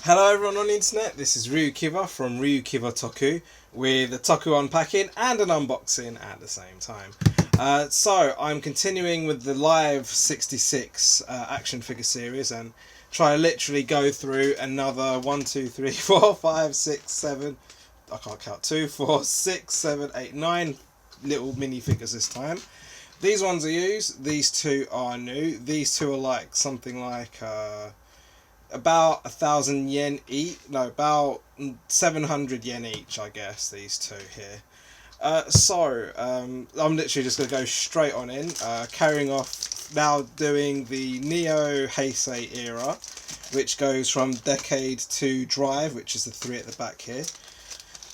Hello everyone on the internet, this is RyuKiva from RyuKiva Toku with a Toku unpacking and an unboxing at the same time. So I'm continuing with the live 66 action figure series and try to literally go through another 1, 2, 3, 4, 5, 6, 7, I can't count, 2, 4, 6, 7, 8, 9 little minifigures this time. These ones are used, these two are new, these two are like something like about 1,000 yen each, no, about 700 yen each, I guess, these two here. I'm literally just going to go straight on in, carrying off, now doing the Neo Heisei era, which goes from Decade to Drive, which is the 3 at the back here.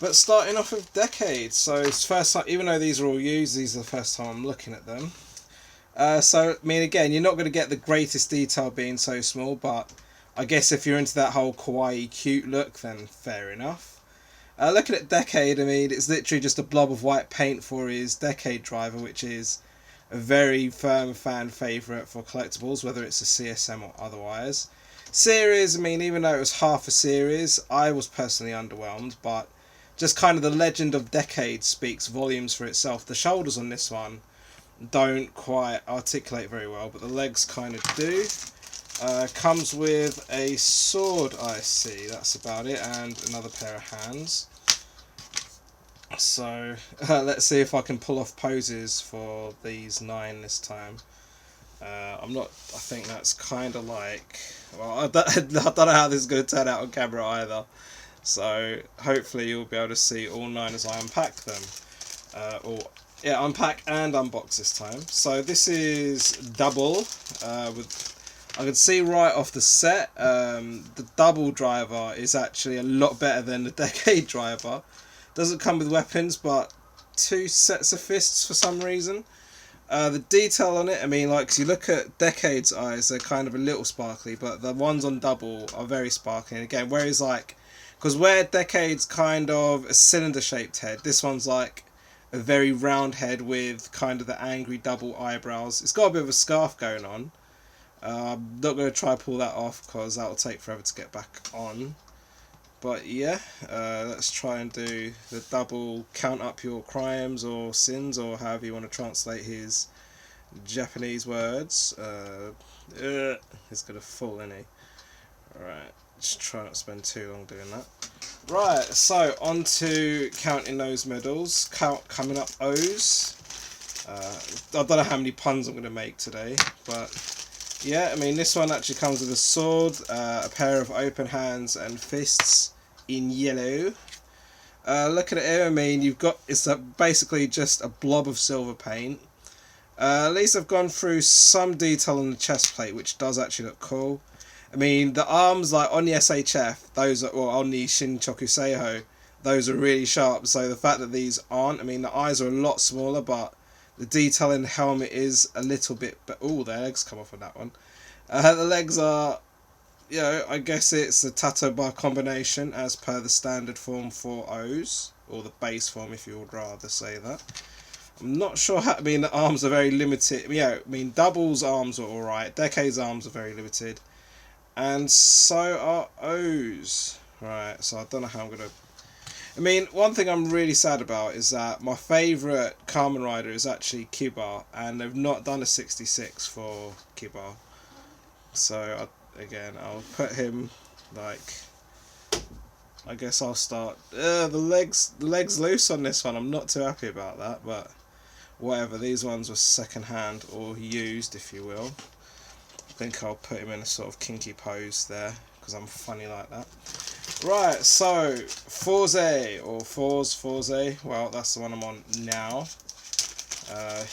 But starting off with Decade, so it's first time, even though these are all used, these are the first time I'm looking at them. So, I mean, again, you're not going to get the greatest detail being so small, but I guess if you're into that whole kawaii cute look, then fair enough. Looking at Decade, I mean, it's literally just a blob of white paint for his Decade driver, which is a very firm fan favourite for collectibles, whether it's a CSM or otherwise. Series, I mean, even though it was half a series, I was personally underwhelmed, but just kind of the legend of Decade speaks volumes for itself. The shoulders on this one don't quite articulate very well, but the legs kind of do. Comes with a sword, I see, that's about it, and another pair of hands. So, let's see if I can pull off poses for these 9 this time. I think that's kind of like, well, I don't know how this is going to turn out on camera either. So, hopefully you'll be able to see all 9 as I unpack them. Unpack and unbox this time. So this is double, I can see right off the set, the double driver is actually a lot better than the Decade driver. Doesn't come with weapons, but 2 sets of fists for some reason. The detail on it, I mean, like, 'cause you look at Decade's eyes, they're kind of a little sparkly, but the ones on double are very sparkly. And again, whereas like, because where Decade's kind of a cylinder-shaped head, this one's like a very round head with kind of the angry double eyebrows. It's got a bit of a scarf going on. I'm not going to try to pull that off because that will take forever to get back on. But yeah, let's try and do the double count up your crimes or sins, or however you want to translate his Japanese words. He's going to fall, isn't he? Alright, just try not to spend too long doing that. Right, so on to counting those medals. Coming up O's. I don't know how many puns I'm going to make today, but yeah, I mean, this one actually comes with a sword, a pair of open hands and fists in yellow. Looking at it, I mean, it's basically just a blob of silver paint. At least I've gone through some detail on the chest plate, which does actually look cool. I mean, the arms, like on the SHF, or on the Shinchoku Seiho, those are really sharp. So the fact that these aren't, I mean, the eyes are a lot smaller, but the detail in the helmet is a little bit, but oh, the legs come off on that one. The legs are, you know, I guess it's a tato bar combination as per the standard form for O's, or the base form if you would rather say that. I'm not sure how, I mean, the arms are very limited. Yeah, I mean, Double's arms are alright, Decade's arms are very limited, and so are O's. Right, so I don't know how I'm going to, I mean, one thing I'm really sad about is that my favourite Kamen Rider is actually Kiba, and they've not done a 66 for Kiba. So, again, I'll put him, like, I guess I'll start, the legs loose on this one. I'm not too happy about that, but whatever. These ones were second hand, or used, if you will. I think I'll put him in a sort of kinky pose there, because I'm funny like that. Right, so Forze, or Forze, well, that's the one I'm on now.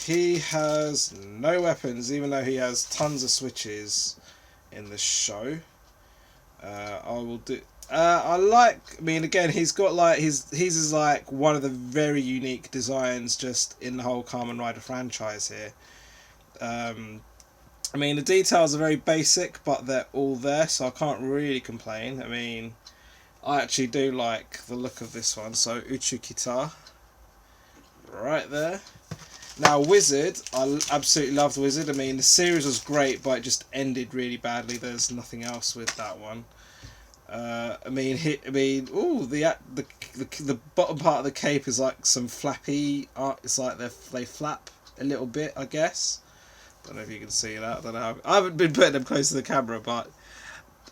He has no weapons, even though he has tons of switches in the show. I mean, again, he's got like, his is like one of the very unique designs just in the whole Kamen Rider franchise here. I mean, the details are very basic, but they're all there, so I can't really complain. I mean, I actually do like the look of this one. So Uchukita, right there. Now Wizard, I absolutely love the Wizard. I mean, the series was great, but it just ended really badly. There's nothing else with that one. Ooh, the bottom part of the cape is like some flappy art. It's like they flap a little bit, I guess. Don't know if you can see that. I don't know. I haven't been putting them close to the camera, but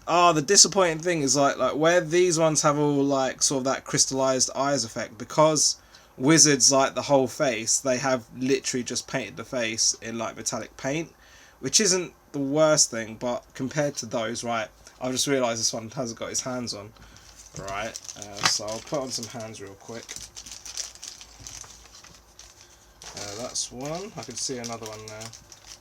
the disappointing thing is like where these ones have all like sort of that crystallized eyes effect, because Wizards like the whole face. They have literally just painted the face in like metallic paint, which isn't the worst thing, but compared to those, right? I've just realised this one hasn't got his hands on. Right, so I'll put on some hands real quick. That's one. I can see another one there.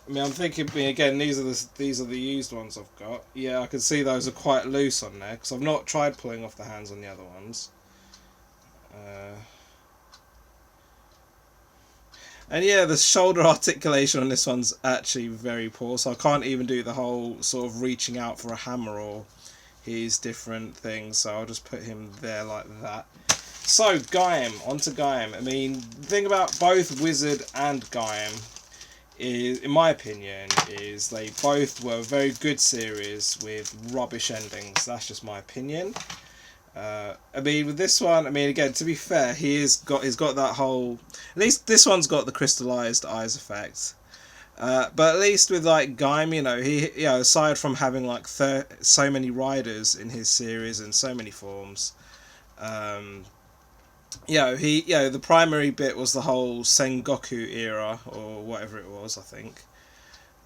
I mean, I'm thinking again. These are the used ones I've got. Yeah, I can see those are quite loose on there because I've not tried pulling off the hands on the other ones. And yeah, the shoulder articulation on this one's actually very poor, so I can't even do the whole sort of reaching out for a hammer or his different things, so I'll just put him there like that. So, Gaim, onto Gaim. I mean, the thing about both Wizard and Gaim is, in my opinion, is they both were very good series with rubbish endings. That's just my opinion. I mean, with this one, I mean, again, to be fair, he's got that whole. At least this one's got the crystallized eyes effect. But at least with like Gaim, he aside from having like so many riders in his series and so many forms, the primary bit was the whole Sengoku era or whatever it was, I think.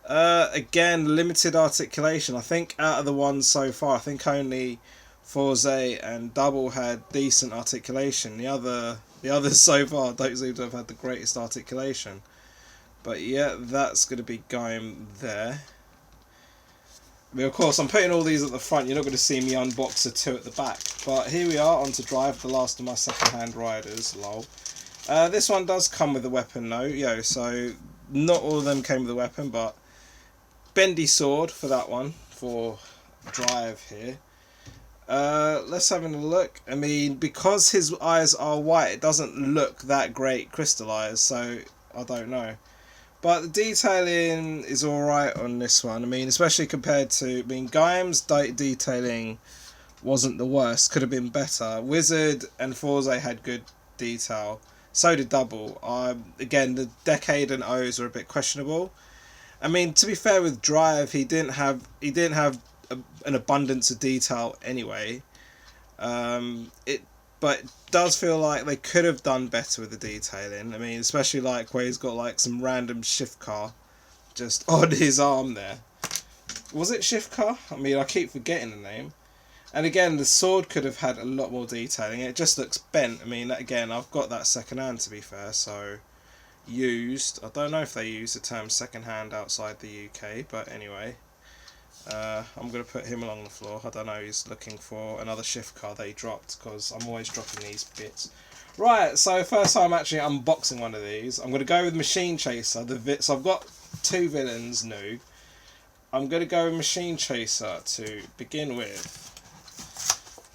Again, limited articulation. I think out of the ones so far, I think only Heisei and Double had decent articulation. The others so far don't seem to have had the greatest articulation. But yeah, that's going to be Gaim there. I mean, of course, I'm putting all these at the front. You're not going to see me unbox the two at the back. But here we are, on to Drive, the last of my second-hand riders. Lol. This one does come with a weapon, though. So not all of them came with a weapon, but bendy sword for that one, for Drive here. Let's have a look. I mean, because his eyes are white, it doesn't look that great crystallized, so I don't know. But the detailing is alright on this one. I mean, especially compared to... Gaim's detailing wasn't the worst. Could have been better. Wizard and Heisei had good detail. So did Double. Again, the Decade and O's are a bit questionable. I mean, to be fair with Drive, he didn't have an abundance of detail anyway. But it does feel like they could have done better with the detailing. I mean, especially like where he's got like some random shift car just on his arm there. Was it shift car? I mean, I keep forgetting the name. And again, the sword could have had a lot more detailing. It just looks bent. I mean, again, I've got that second hand, to be fair, so used. I don't know if they use the term second hand outside the UK, but anyway. I'm going to put him along the floor. I don't know, he's looking for another shift car that he dropped, because I'm always dropping these bits. Right, so first time actually unboxing one of these. I'm going to go with Machine Chaser. So I've got two villains new. I'm going to go with Machine Chaser to begin with.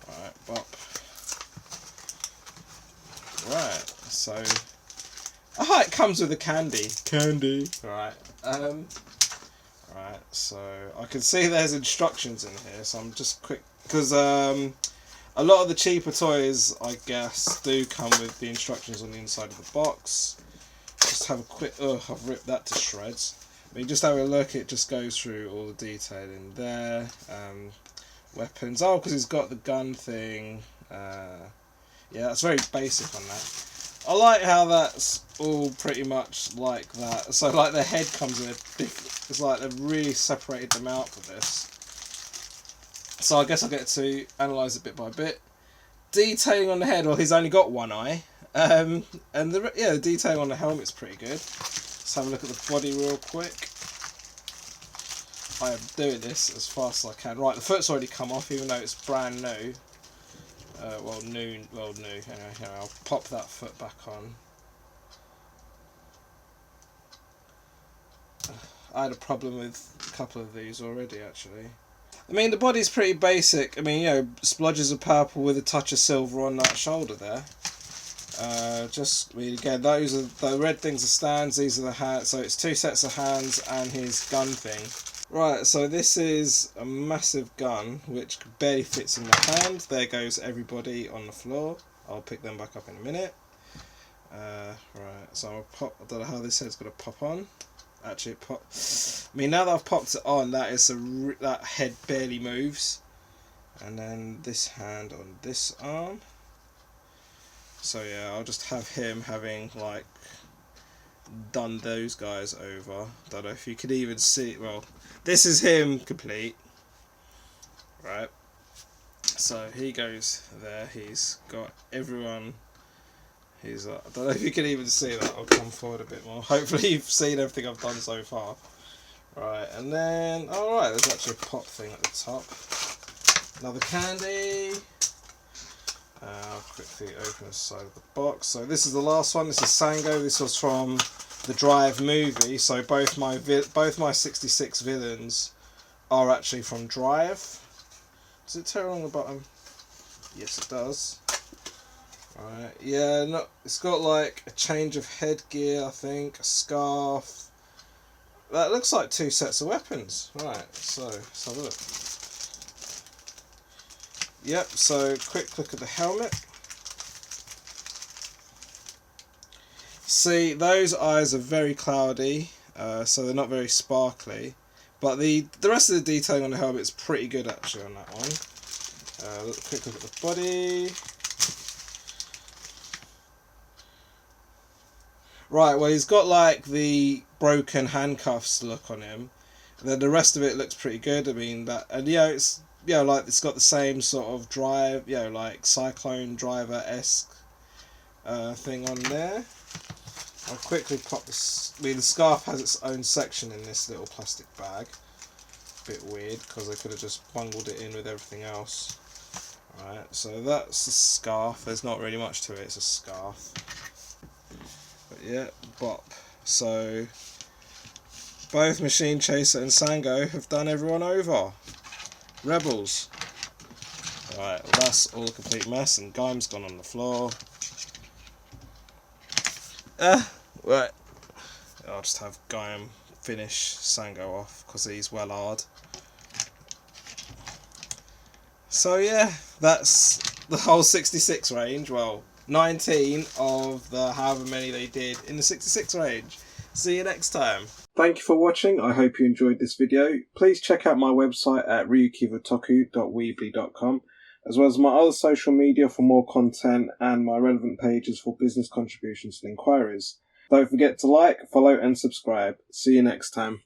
Right, bop. Right, so... it comes with a candy. Candy. Right, Right, so I can see there's instructions in here, so I'm just quick, because a lot of the cheaper toys, I guess, do come with the instructions on the inside of the box. Just have a quick, I've ripped that to shreds. I mean, just have a look, it just goes through all the detail in there. Weapons, because he's got the gun thing. Yeah, that's very basic on that. I like how that's all pretty much like that. So like the head comes in a different... It's like they've really separated them out for this. So I guess I'll get to analyse it bit by bit. Detailing on the head, well, he's only got one eye. And the detailing on the helmet's pretty good. Let's have a look at the body real quick. I am doing this as fast as I can. Right, the foot's already come off, even though it's brand new. New. Anyway, I'll pop that foot back on. I had a problem with a couple of these already, actually. I mean, the body's pretty basic. I mean, splodges of purple with a touch of silver on that shoulder there. Again, those are the red things are stands. These are the hands. So it's two sets of hands and his gun thing. Right, so this is a massive gun which barely fits in my hand. There goes everybody on the floor. I'll pick them back up in a minute. Right, so I'll pop. I don't know how this head's gonna pop on. Actually, it pop. I mean, now that I've popped it on, that head barely moves. And then this hand on this arm. So yeah, I'll just have him having like done those guys over. Don't know if you could even see. Well, this is him complete. Right. So he goes there. He's got everyone. He's I don't know if you can even see that. I'll come forward a bit more. Hopefully you've seen everything I've done so far. Right, and then alright, there's actually a pop thing at the top. Another candy. I'll quickly open the side of the box. So this is the last one. This is Sango. This was from the Drive movie. So both my 66 villains are actually from Drive. Does it tear along the bottom? Yes, it does. Right, yeah, no, it's got like a change of headgear, I think, a scarf. That looks like 2 sets of weapons. Right, so let's have a look. Yep, so quick look at the helmet. See, those eyes are very cloudy, so they're not very sparkly. But the rest of the detailing on the helmet is pretty good actually on that one. Quick look at the body. Right, well he's got like the broken handcuffs look on him. And then the rest of it looks pretty good. I mean that, and it's like it's got the same sort of drive, like Cyclone Driver-esque thing on there. I'll quickly pop this. I mean the scarf has its own section in this little plastic bag. Bit weird because they could have just bungled it in with everything else. Right, so that's the scarf. There's not really much to it. It's a scarf. But yeah, bop. So both Machine Chaser and Sango have done everyone over. Rebels. Right, well that's all a complete mess, and Gaim's gone on the floor. Right. I'll just have Gaim finish Sango off because he's well hard. So yeah, that's the whole 66 range. Well, 19 of the however many they did in the 66 range. See you next time. Thank you for watching. I hope you enjoyed this video. Please check out my website at ryukivatoku.weebly.com, as well as my other social media for more content and my relevant pages for business contributions and inquiries. Don't forget to like, follow and subscribe. See you next time.